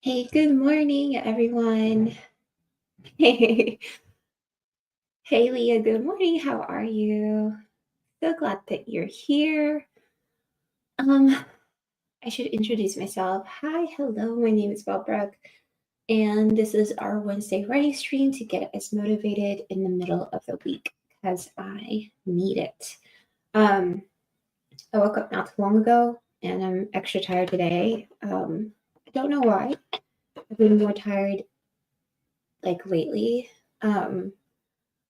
Hey, good morning, everyone. Hey, hey, Leah, good morning. How are you? So glad that you're here. Um, I should introduce myself. Hi, hello, my name is Brooke, and this is our Wednesday writing stream to get us motivated in the middle of the week because I need it. I woke up not too long ago and I'm extra tired today. I don't know why. I've been more tired like lately. Um,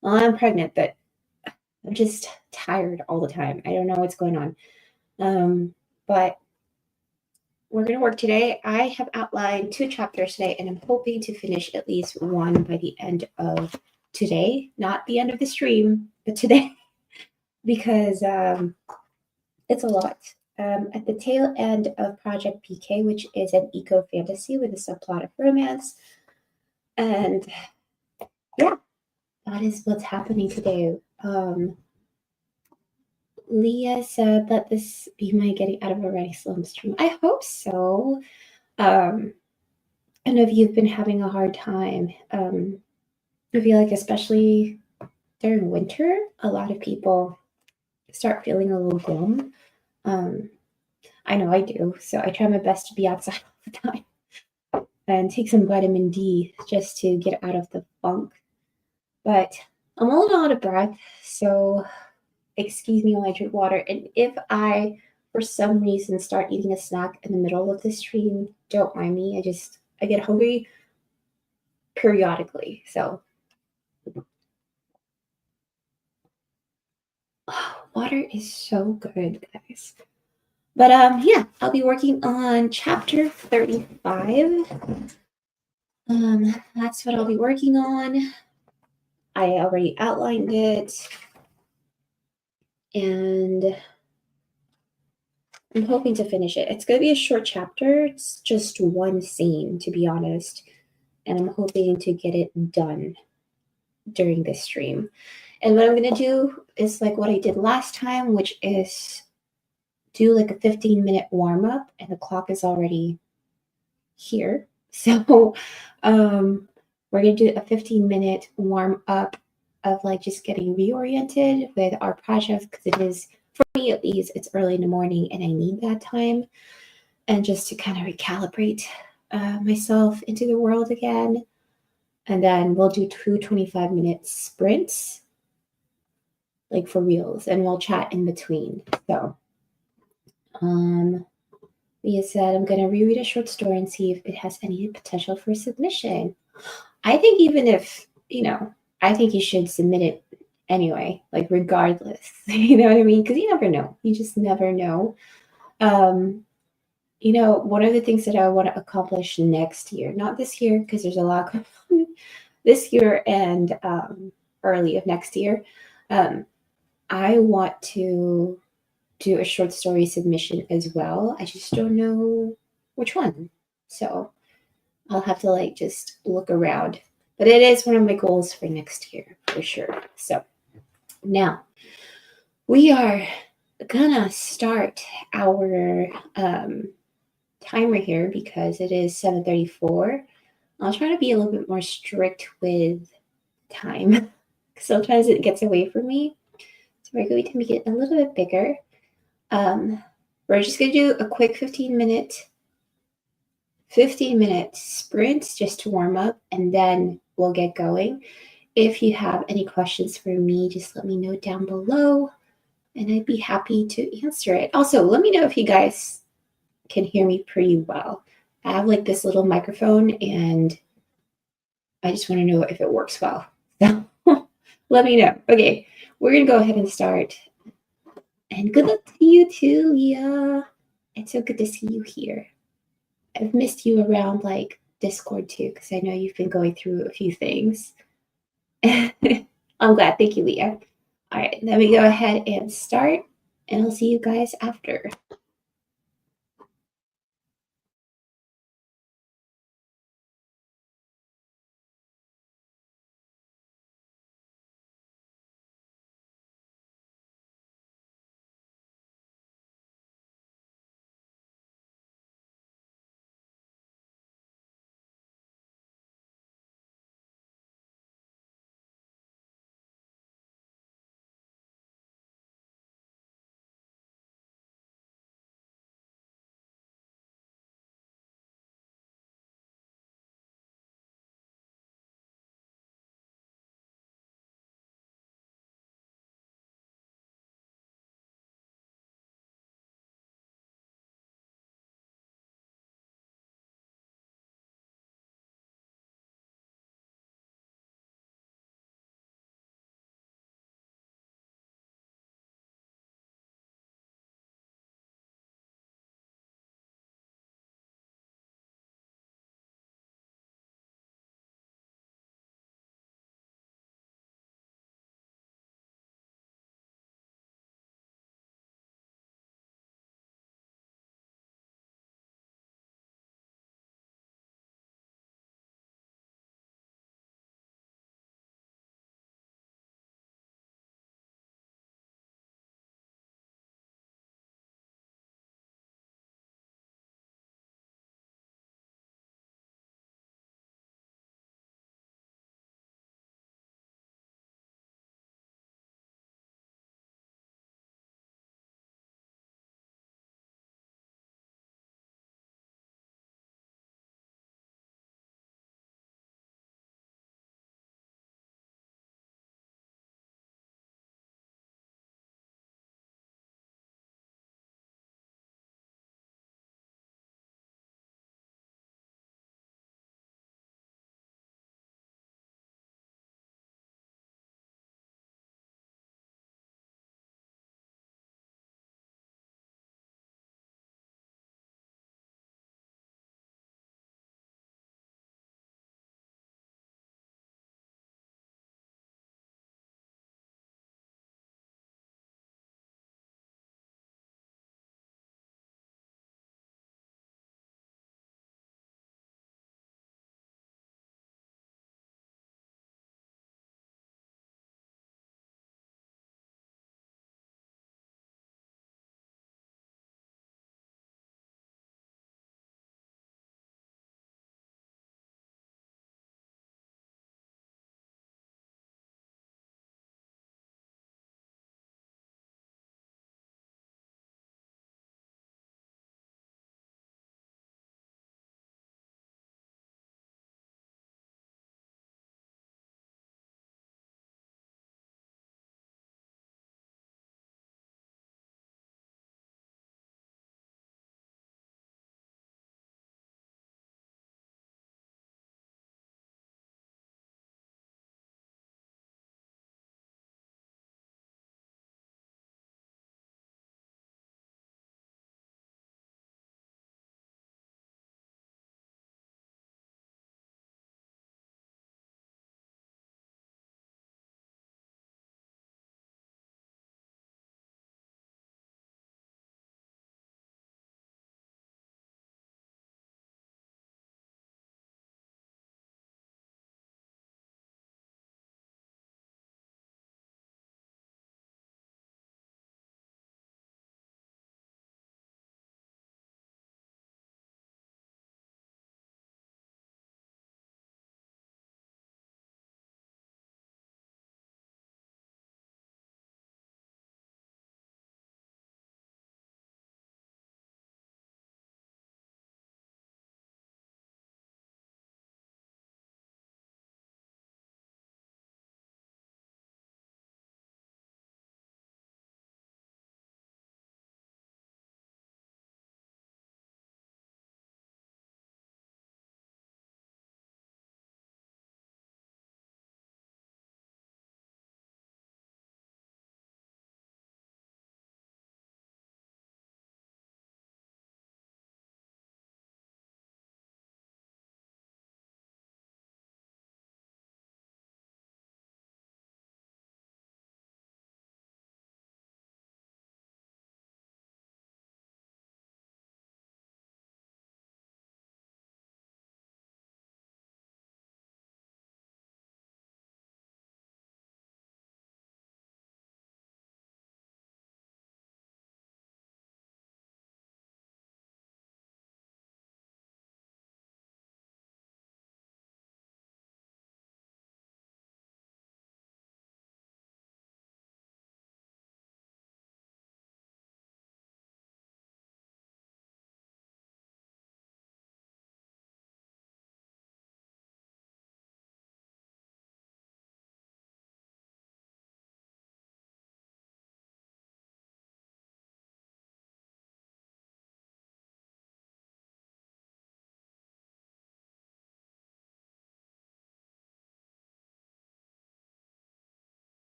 well, I'm pregnant, but I'm just tired all the time. I don't know what's going on. But we're going to work today. I have outlined 2 chapters today, and I'm hoping to finish at least one by the end of today, not the end of the stream, but today, because it's a lot. At the tail end of Project PK, which is an eco fantasy with a subplot of romance. And yeah, that is what's happening today. Leah said, let this be my getting out of a writing slump stream. I hope so. I know if you've been having a hard time. I feel like, especially during winter, a lot of people start feeling a little glum. Um, I know I do. So I try my best to be outside all the time and take some vitamin D just to get out of the funk. But I'm a little out of breath. So excuse me while I drink water. And if I, for some reason, start eating a snack in the middle of the stream, don't mind me. I get hungry periodically. So water is so good, guys. But yeah, I'll be working on chapter 35. That's what I'll be working on. I already outlined it. And I'm hoping to finish it. It's going to be a short chapter. It's just one scene, to be honest. And I'm hoping to get it done during this stream. And what I'm going to do is like what I did last time, which is do like a 15-minute warm up, and the clock is already here. So we're going to do a 15-minute warm up of like just getting reoriented with our project because it is, for me at least, it's early in the morning and I need that time. And just to kind of recalibrate myself into the world again. And then we'll do 2 25-minute sprints, like for reals, and we'll chat in between. So, Leah said, I'm going to reread a short story and see if it has any potential for submission. I think even if, I think you should submit it anyway, like regardless. You know what I mean? Because you never know. You just never know. One of the things that I want to accomplish next year, not this year, because there's a lot going on this year and early of next year, I want to do a short story submission as well. I just don't know which one. So I'll have to like just look around. But it is one of my goals for next year for sure. So now we are gonna start our timer here because it is 7:34. I'll try to be a little bit more strict with time. Sometimes it gets away from me. So we're going to make it a little bit bigger. We're just going to do a quick 15-minute sprint just to warm up, and then we'll get going. If you have any questions for me, just let me know down below, and I'd be happy to answer it. Also, let me know if you guys can hear me pretty well. I have like this little microphone, and I just want to know if it works well. So let me know. Okay, we're going to go ahead and start. And good luck to you too, Leah. It's so good to see you here. I've missed you around like Discord too, because I know you've been going through a few things. I'm glad. Thank you, Leah. All right, let me go ahead and start, and I'll see you guys after.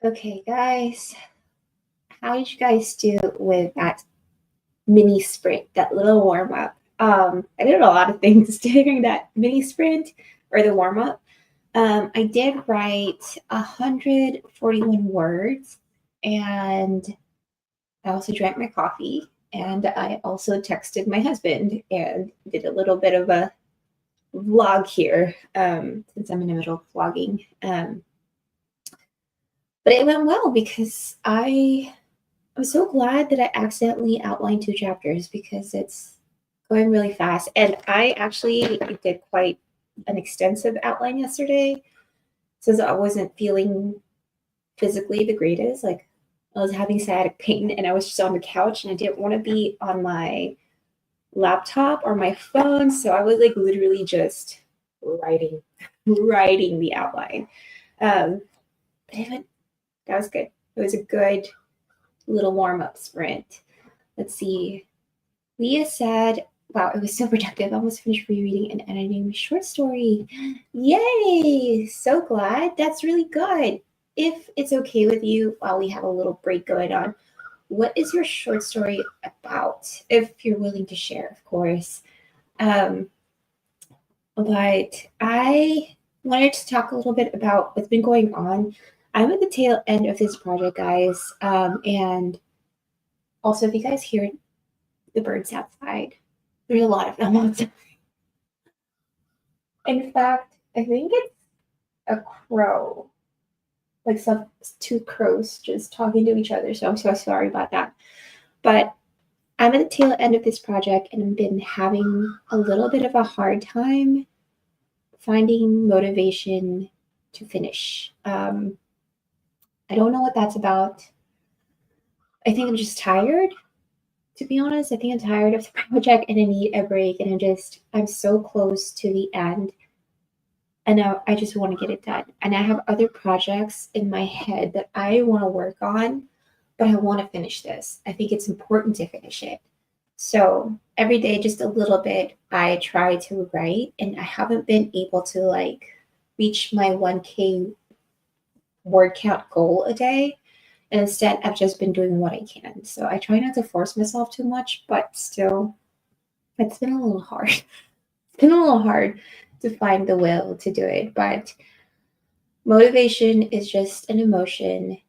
Okay, guys, how did you guys do with that mini sprint, that little warm up? I did a lot of things during that mini sprint or the warm up. I did write 141 words, and I also drank my coffee, and I also texted my husband and did a little bit of a vlog here, since I'm in the middle of vlogging. But it went well because I'm so glad that I accidentally outlined 2 chapters because it's going really fast. And I actually did quite an extensive outline yesterday since I wasn't feeling physically the greatest. Like, I was having sciatic pain and I was just on the couch and I didn't want to be on my laptop or my phone. So I was like literally just writing, writing the outline. But that was good. It was a good little warm up sprint. Let's see. Leah said, wow, it was so productive. I almost finished rereading and editing my short story. Yay! So glad. That's really good. If it's okay with you, while we have a little break going on, what is your short story about? If you're willing to share, of course. But I wanted to talk a little bit about what's been going on. I'm at the tail end of this project, guys. And also, if you guys hear the birds outside, there's a lot of them outside. In fact, I think it's a crow, like some two crows just talking to each other. So I'm so sorry about that. But I'm at the tail end of this project and I've been having a little bit of a hard time finding motivation to finish. I don't know what that's about. I think I'm just tired, to be honest. I think I'm tired of the project and I need a break. And I'm so close to the end. And I just want to get it done. And I have other projects in my head that I want to work on, but I want to finish this. I think it's important to finish it. So every day, just a little bit, I try to write, and I haven't been able to like reach my 1K word count goal a day. And instead, I've just been doing what I can. So I try not to force myself too much, but still, it's been a little hard. It's been a little hard to find the will to do it. But motivation is just an emotion.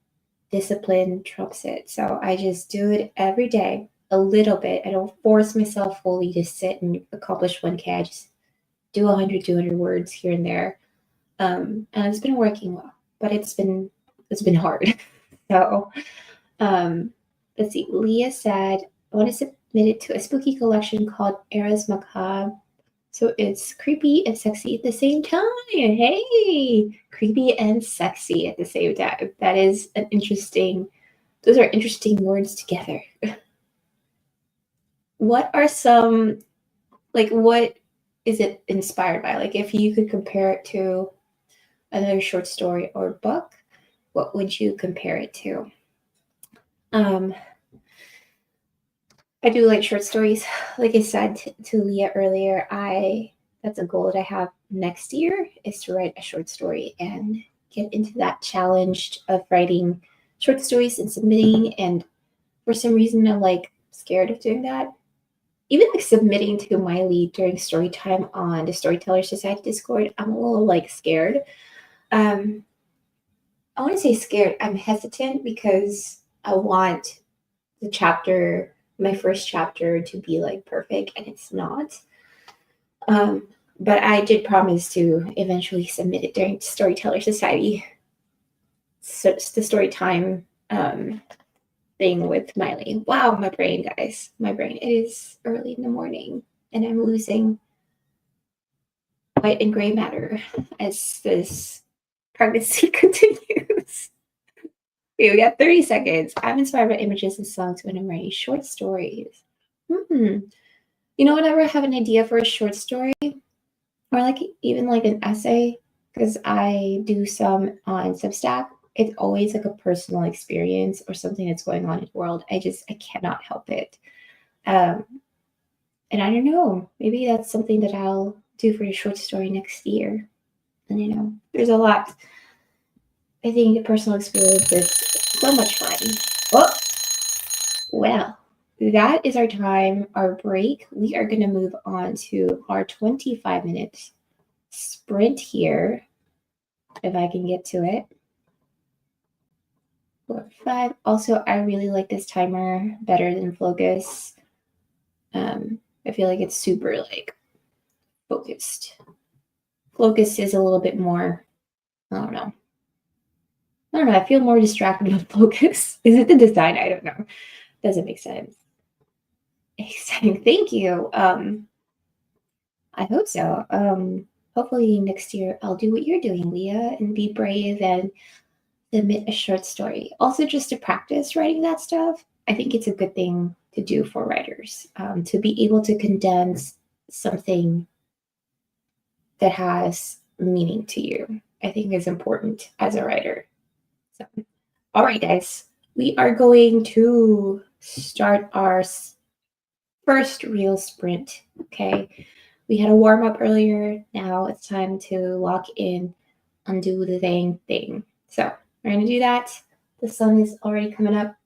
Discipline trumps it. So I just do it every day, a little bit. I don't force myself fully to sit and accomplish 1K. I just do 100, 200 words here and there. And it's been working well, but it's been hard. So let's see. Leah said, I want to submit it to a spooky collection called Eras Macabre. So it's creepy and sexy at the same time. Hey, creepy and sexy at the same time. That is those are interesting words together. What are some, what is it inspired by? Like, if you could compare it to another short story or book, what would you compare it to? I do like short stories. Like I said to Leah earlier, that's a goal that I have next year is to write a short story and get into that challenge of writing short stories and submitting. And for some reason, I'm like scared of doing that. Even like submitting to Miley during story time on the Storyteller Society Discord, I'm a little like scared. I want to say scared. I'm hesitant because I want my first chapter to be like perfect, and it's not. But I did promise to eventually submit it during Storyteller Society. So it's the story time thing with Miley. Wow, my brain, guys. My brain. It is early in the morning, and I'm losing white and gray matter as this pregnancy continues. Okay, we got 30 seconds. I'm inspired by images and songs when I'm writing short stories. You know, whenever I have an idea for a short story, or like even like an essay, because I do some on Substack, it's always like a personal experience or something that's going on in the world. I cannot help it. And I don't know, maybe that's something that I'll do for a short story next year. And there's a lot I think personal experience is so much fun. Oh, well, that is our time, our break. We are going to move on to our 25-minute sprint here, if I can get to it. 4, 5. Also, I really like this timer better than Focus. I feel like it's super focused. Focus is a little bit more, I don't know. I feel more distracted with Focus. Is it the design? I don't know. Doesn't make sense. Exciting. Thank you. I hope so. Hopefully next year I'll do what you're doing, Leah, and be brave and submit a short story. Also, just to practice writing that stuff, I think it's a good thing to do for writers, to be able to condense something that has meaning to you. I think is important as a writer. So, all right, guys, we are going to start our first real sprint. Okay, we had a warm up earlier. Now it's time to lock in, undo the dang thing. So we're gonna do that. The sun is already coming up,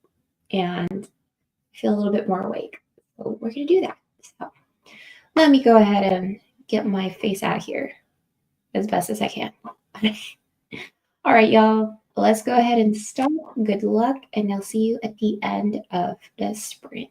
and I feel a little bit more awake. So we're gonna do that. So let me go ahead and get my face out of here as best as I can. All right, y'all. Let's go ahead and start. Good luck, and I'll see you at the end of the sprint.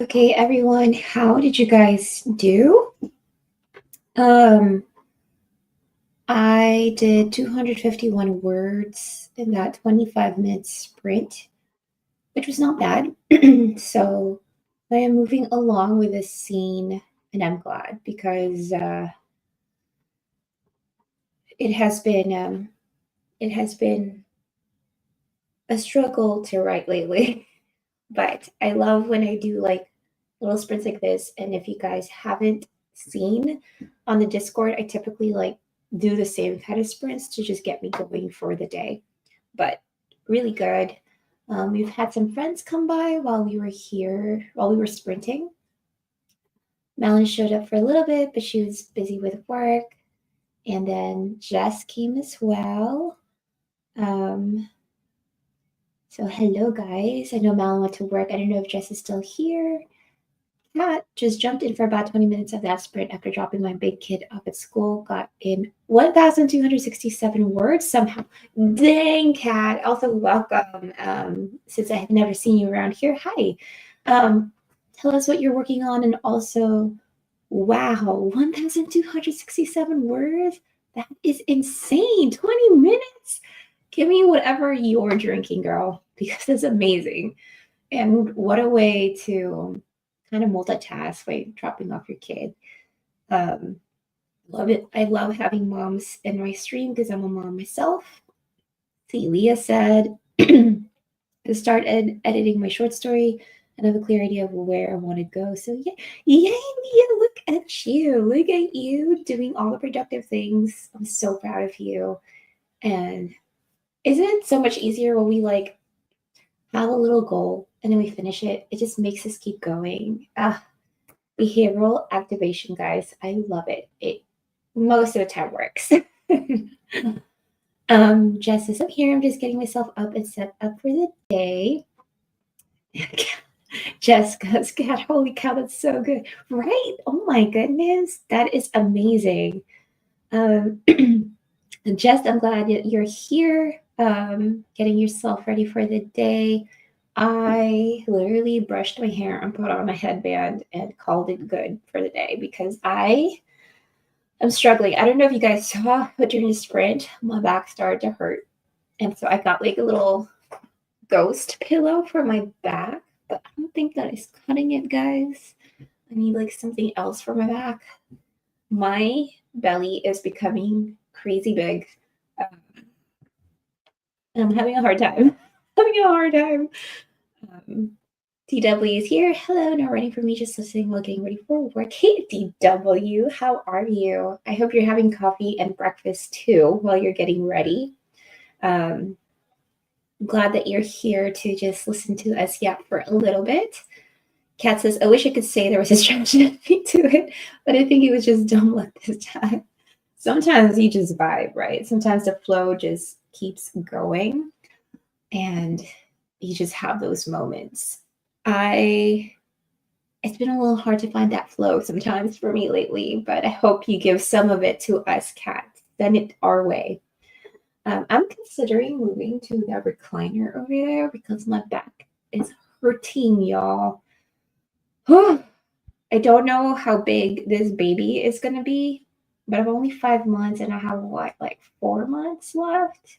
Okay, everyone, how did you guys do? Um, I did 251 words in that 25-minute sprint, which was not bad. So I am moving along with this scene, and I'm glad because it has been it has been a struggle to write lately. But I love when I do like little sprints like this. And if you guys haven't seen on the Discord, I typically like do the same kind of sprints to just get me going for the day. But really good. We've had some friends come by while we were here, while we were sprinting. Melon showed up for a little bit, but she was busy with work. And then Jess came as well. So hello guys. I know Malin went to work. I don't know if Jess is still here. Kat just jumped in for about 20 minutes of that sprint after dropping my big kid off at school. Got in 1,267 words somehow. Dang, Kat. Also, welcome. Since I have never seen you around here, hi. Tell us what you're working on, and also, wow, 1,267 words. That is insane. 20 minutes. Give me whatever you're drinking, girl, because it's amazing. And what a way to kind of multitask by dropping off your kid. Um, love it. I love having moms in my stream because I'm a mom myself. See, Leah said to start editing my short story and have a clear idea of where I want to go. So yeah, yay, Leah! Look at you! Look at you doing all the productive things. I'm so proud of you. And isn't it so much easier when we like have a little goal and then we finish it? It just makes us keep going. Behavioral activation, guys. I love it. It most of the time works. Jess says, I'm here. I'm just getting myself up and set up for the day. Jessica's cat. Holy cow, that's so good. Right? Oh my goodness. That is amazing. Jess, I'm glad that you're here, getting yourself ready for the day. I literally brushed my hair and put on a headband and called it good for the day because I am struggling. I don't know if you guys saw, but during the sprint, my back started to hurt. And so I got like a little ghost pillow for my back, but I don't think that is cutting it, guys. I need like something else for my back. My belly is becoming crazy big. And I'm having a hard time. Having a hard time. DW is here. Hello, not ready for me, just listening while getting ready for work. Hey, DW, how are you? I hope you're having coffee and breakfast too while you're getting ready. I'm glad that you're here to just listen to us yap for a little bit. Kat says, I wish I could say there was a strategy to it, but I think it was just dumb luck this time. Sometimes you just vibe, right? Sometimes the flow just keeps going and you just have those moments. It's been a little hard to find that flow sometimes for me lately, but I hope you give some of it to us, Kat. Send it our way. I'm considering moving to the recliner over there because my back is hurting, y'all. I don't know how big this baby is going to be, but I'm only 5 months and I have what, like 4 months left?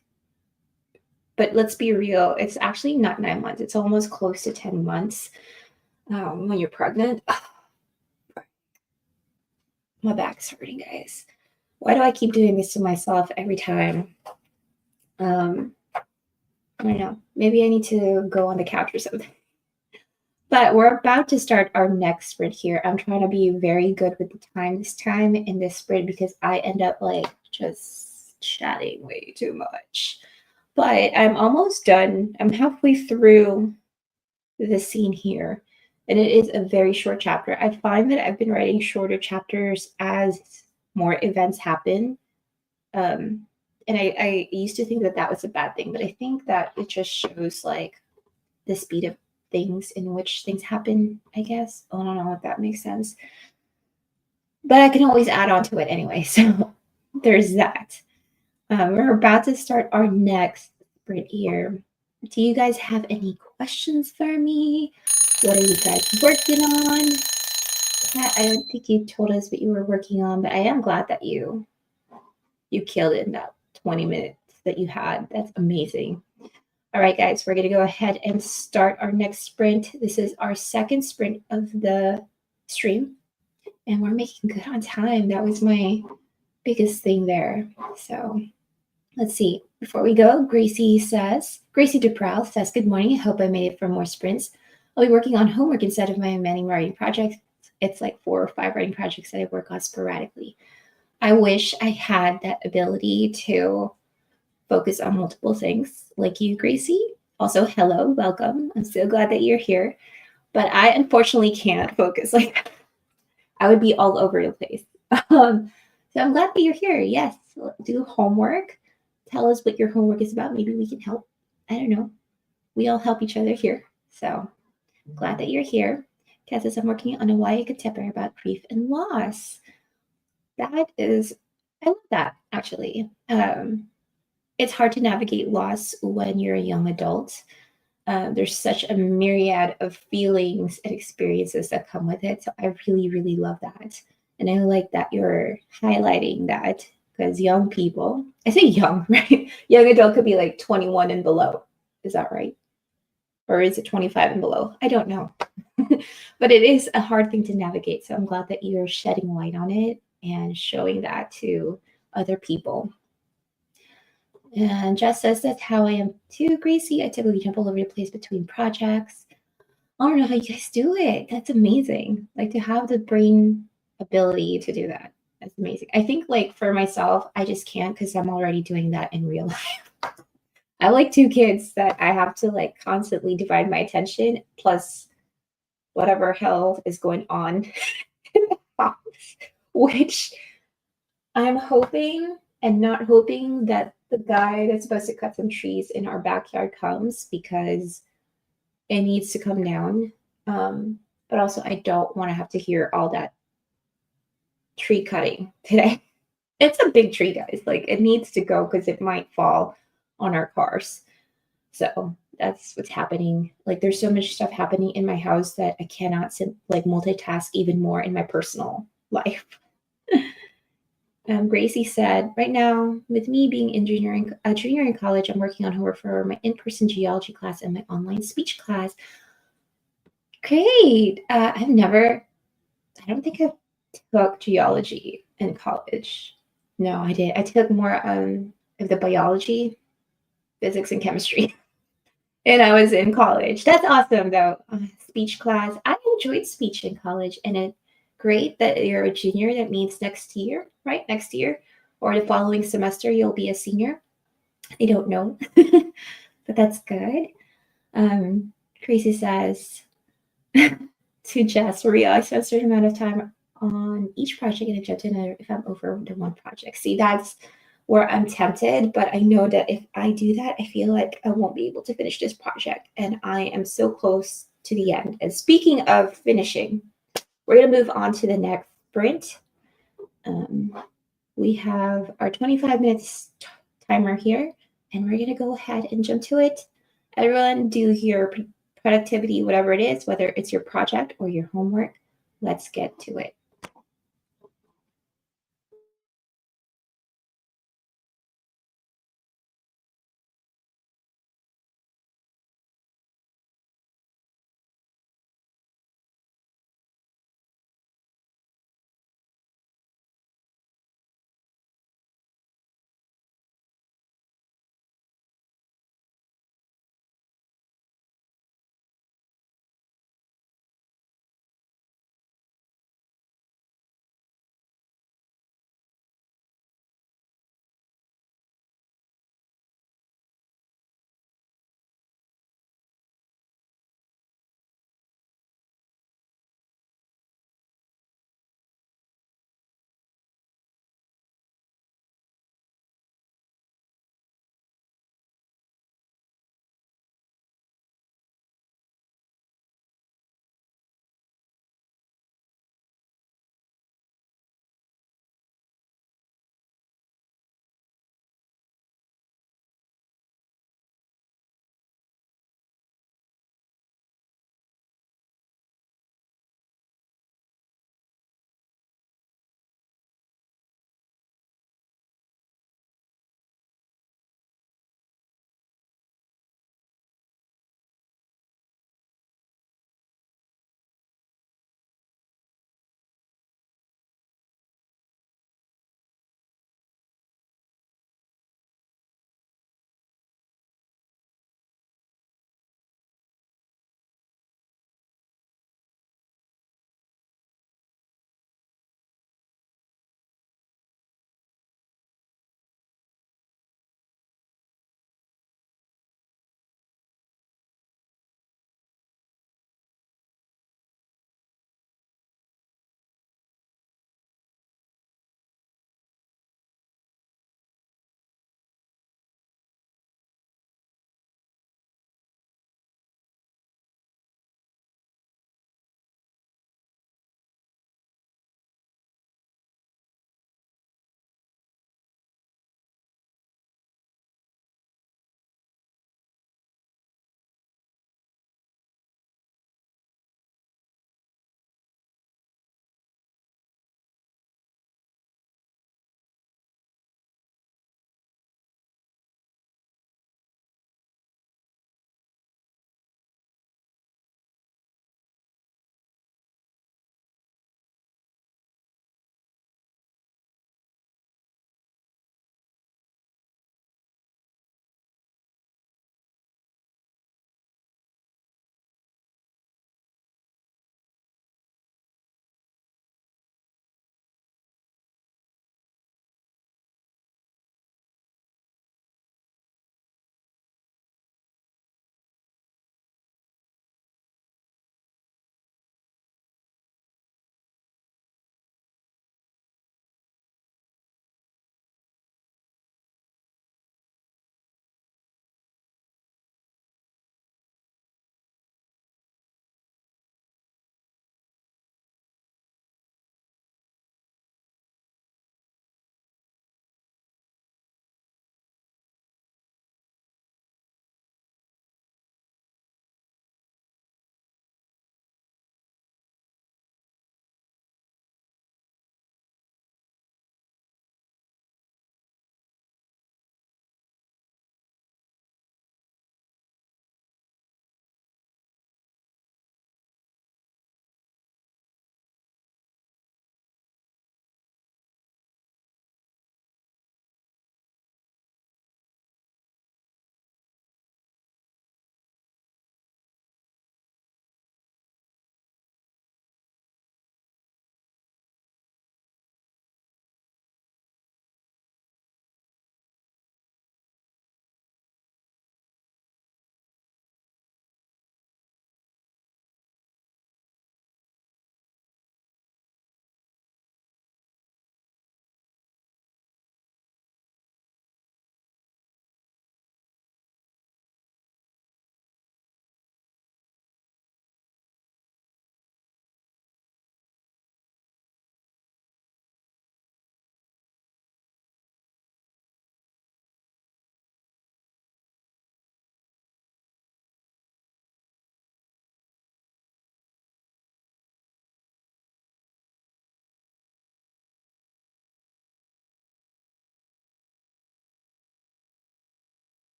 But let's be real, it's actually not 9 months. It's almost close to 10 months when you're pregnant. My back's hurting, guys. Why do I keep doing this to myself every time? I don't know. Maybe I need to go on the couch or something. But we're about to start our next sprint here. I'm trying to be very good with the time this time in this sprint because I end up like just chatting way too much. But I'm almost done. I'm halfway through the scene here, and it is a very short chapter. I find that I've been writing shorter chapters as more events happen. And I used to think that that was a bad thing, but I think that it just shows like the speed of things in which things happen, I guess. I don't know if that makes sense. But I can always add on to it anyway. So there's that. We're about to start our next sprint here. Do you guys have any questions for me? What are you guys working on? I don't think you told us what you were working on, but I am glad that you killed it in that 20 minutes that you had. That's amazing. All right, guys, we're going to go ahead and start our next sprint. This is our second sprint of the stream, and we're making good on time. That was my biggest thing there. So let's see. Before we go, Gracie DeProwl says, good morning. I hope I made it for more sprints. I'll be working on homework instead of my many writing projects. It's like 4 or 5 writing projects that I work on sporadically. I wish I had that ability to focus on multiple things like you, Gracie. Also, hello, welcome. I'm so glad that you're here. But I unfortunately can't focus like that. I would be all over the place. So I'm glad that you're here. Yes, do homework. Tell us what your homework is about. Maybe we can help. I don't know. We all help each other here. So glad that you're here. Kat says, I'm working on a YA contemporary about grief and loss. That is, I love that actually. It's hard to navigate loss when you're a young adult. There's such a myriad of feelings and experiences that come with it. So I really, really love that. And I like that you're highlighting that because young people, I say young, right? Young adult could be like 21 and below. Is that right? Or is it 25 and below? I don't know. But it is a hard thing to navigate. So I'm glad that you're shedding light on it and showing that to other people. And Jess says that's how I am too, Gracie. I typically jump all over the place between projects. I don't know how you guys do it. That's amazing. Like to have the brain ability to do that. That's amazing. I think like for myself, I just can't because I'm already doing that in real life. I have like 2 kids that I have to like constantly divide my attention plus whatever hell is going on in the house, which I'm hoping and not hoping that the guy that's supposed to cut some trees in our backyard comes because it needs to come down. But also, I don't want to have to hear all that tree cutting today. It's a big tree, guys. Like, it needs to go because it might fall on our cars. So that's what's happening. Like, there's so much stuff happening in my house that I cannot like multitask even more in my personal life. Gracie said, right now, with me being in junior in college, I'm working on homework for my in-person geology class and my online speech class. Great. I don't think I took geology in college. No, I did. I took more of the biology, physics, and chemistry. And I was in college. That's awesome, though. Speech class. I enjoyed speech in college, and it's great that you're a junior. That means next year, right? Next year or the following semester, you'll be a senior. I don't know, but that's good. Tracy says to Jess, Maria, I spent a certain amount of time on each project and I jumped in if I'm over the one project. See, that's where I'm tempted, but I know that if I do that, I feel like I won't be able to finish this project. And I am so close to the end. And speaking of finishing, we're going to move on to the next sprint. We have our 25 minutes timer here, and we're going to go ahead and jump to it. Everyone, do your productivity, whatever it is, whether it's your project or your homework. Let's get to it.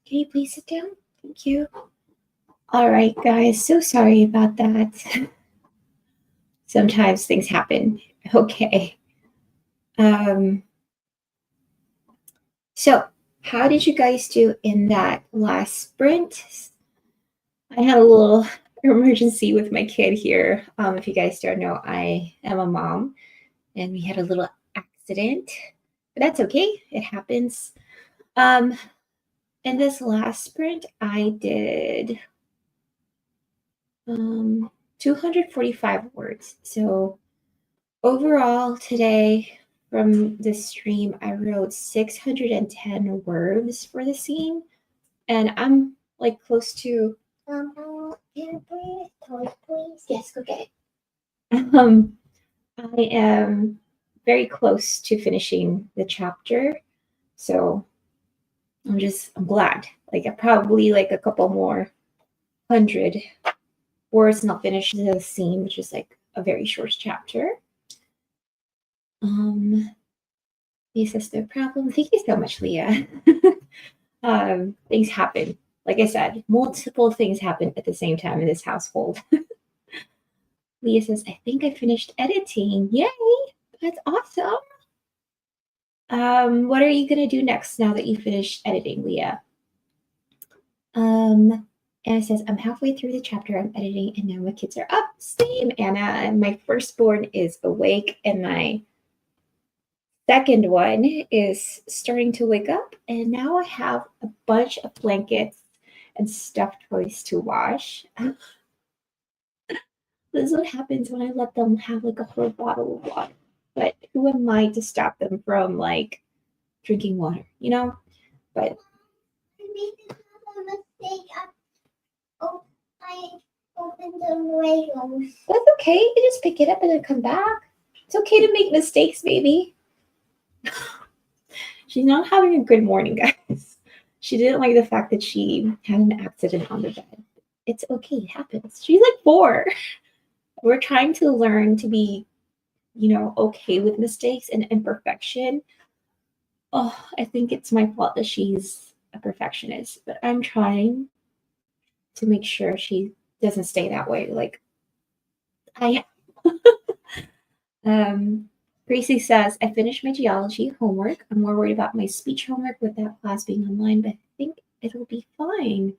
Can you please sit down? Thank you. All right, guys. So sorry about that. Sometimes things happen. Okay. So how did you guys do in that last sprint? I had a little emergency with my kid here. If you guys don't know, I am a mom, and we had a little accident, but that's okay. It happens. In this last sprint, I did 245 words. So overall today from the stream, I wrote 610 words for the scene, and I'm like close to. Can I please, toys, please? Yes, go get it. I am very close to finishing the chapter, so I'm glad. Like I probably like a couple more hundred words and I'll finish the scene, which is like a very short chapter. This is no problem. Thank you so much, Leah. Things happen. Like I said, multiple things happen at the same time in this household. Leah says, I think I finished editing. Yay! That's awesome. What are you gonna do next now that you finished editing, Leah? Anna says, I'm halfway through the chapter I'm editing and now my kids are up. Same, Anna. My firstborn is awake and my second one is starting to wake up. And now I have a bunch of blankets and stuffed toys to wash. This is what happens when I let them have like a whole bottle of water. But who am I to stop them from like drinking water, you know? But I opened the Legos. That's okay. You can just pick it up and then come back. It's okay to make mistakes, baby. She's not having a good morning, guys. She didn't like the fact that she had an accident on the bed. It's okay. It happens. She's like 4. We're trying to learn to be, okay with mistakes and imperfection. Oh, I think it's my fault that she's a perfectionist, but I'm trying to make sure she doesn't stay that way. Like I Gracie says, I finished my geology homework. I'm more worried about my speech homework with that class being online, but I think it'll be fine.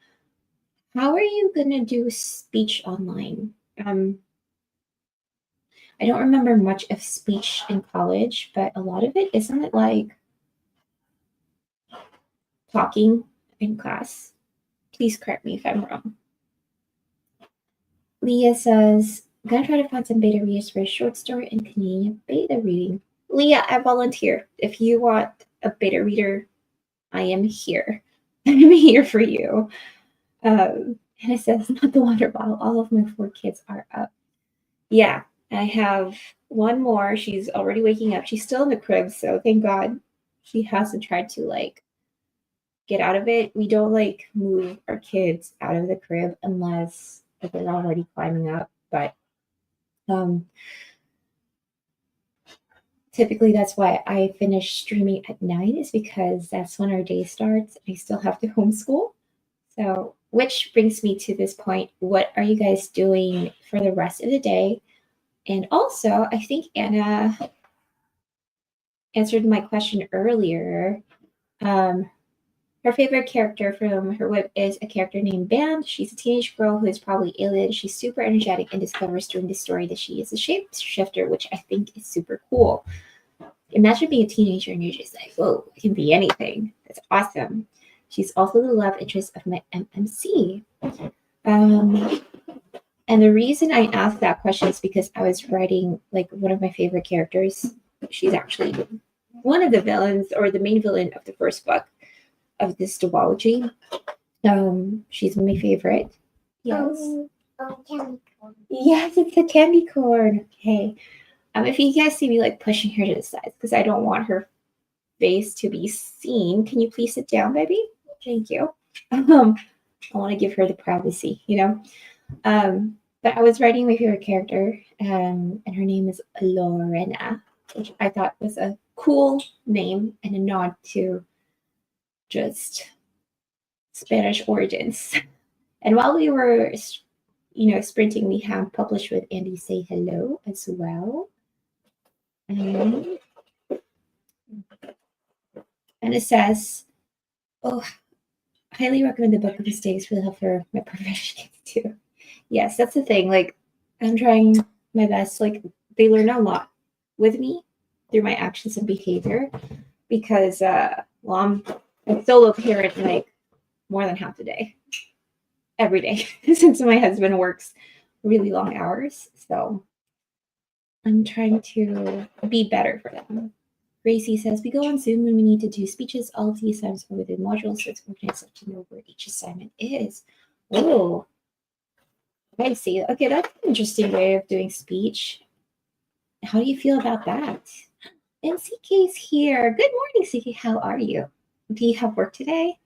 How are you gonna do speech online? I don't remember much of speech in college, but a lot of it isn't it like talking in class? Please correct me if I'm wrong. Leah says, I'm gonna try to find some beta readers for a short story and convenient beta reading. Leah, I volunteer. If you want a beta reader, I am here. I'm here for you. And it says, not the water bottle. All of my 4 kids are up. Yeah, I have one more. She's already waking up. She's still in the crib, so thank God she hasn't tried to like get out of it. We don't like move our kids out of the crib unless they're already climbing up. But typically that's why I finish streaming at night, is because that's when our day starts. I still have to homeschool. So, which brings me to this point. What are you guys doing for the rest of the day? And also, I think Anna answered my question earlier. Her favorite character from her web is a character named Band. She's a teenage girl who is probably alien. She's super energetic and discovers during the story that she is a shapeshifter, which I think is super cool. Imagine being a teenager and you're just like, whoa, it can be anything. That's awesome. She's also the love interest of my MMC. And the reason I asked that question is because I was writing like one of my favorite characters. She's actually one of the villains or the main villain of the first book of this duology. She's my favorite. Yes. Candy corn. Yes, it's a candy corn. Okay. If you guys see me like pushing her to the side because I don't want her face to be seen, can you please sit down, baby? Thank you. I want to give her the privacy, But I was writing my favorite character, and her name is Lorena, which I thought was a cool name and a nod to just Spanish origins. And while we were, sprinting, we have published with Andy Say Hello as well. And it says, oh, highly recommend the Book of Mistakes. Really help for my profession too. Yes, that's the thing. Like, I'm trying my best. Like, they learn a lot with me through my actions and behavior because, I'm a solo parent like more than half the day, every day, since my husband works really long hours. So I'm trying to be better for them. Gracie says, we go on Zoom when we need to do speeches. All of the assignments are within modules, so it's organized to know where each assignment is. Oh, I see. Okay, that's an interesting way of doing speech. How do you feel about that? And CK's here. Good morning, CK. How are you? Do you have work today?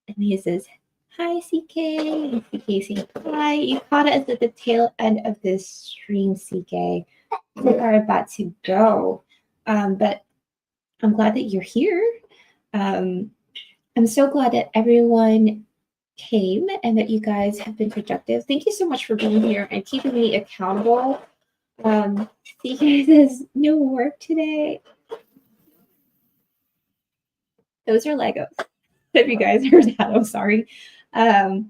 And he says, hi, CK. And CK saying, hi. You caught us at the tail end of this stream, CK. We are about to go. But I'm glad that you're here. I'm so glad that everyone came and that you guys have been productive. Thank you so much for being here and keeping me accountable. CK says, no work today. Those are Legos. If you guys heard that, I'm sorry. Yeah,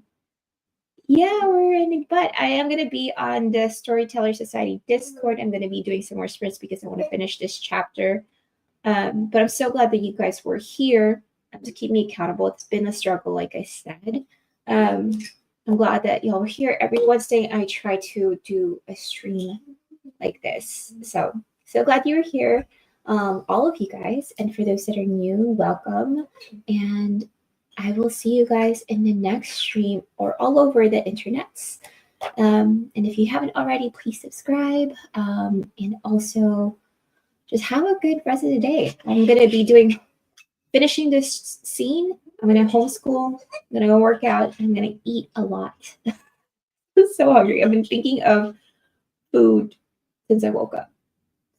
we're ending, but I am going to be on the Storyteller Society Discord. I'm going to be doing some more sprints because I want to finish this chapter. But I'm so glad that you guys were here to keep me accountable. It's been a struggle, like I said. I'm glad that y'all were here. Every Wednesday, I try to do a stream like this. So glad you were here, all of you guys. And for those that are new, welcome. And I will see you guys in the next stream or all over the internets. And if you haven't already, please subscribe. And also just have a good rest of the day. I'm going to be finishing this scene. I'm going to homeschool. I'm going to go work out. I'm going to eat a lot. I'm so hungry. I've been thinking of food since I woke up.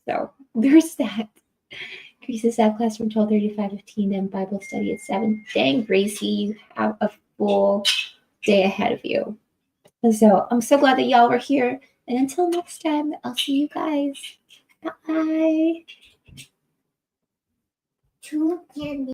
So there's that. Gracie said class from 12:30 to 5:15, then Bible study at 7. Dang, Gracie, you have a full day ahead of you. And so I'm so glad that y'all were here. And until next time, I'll see you guys. Bye.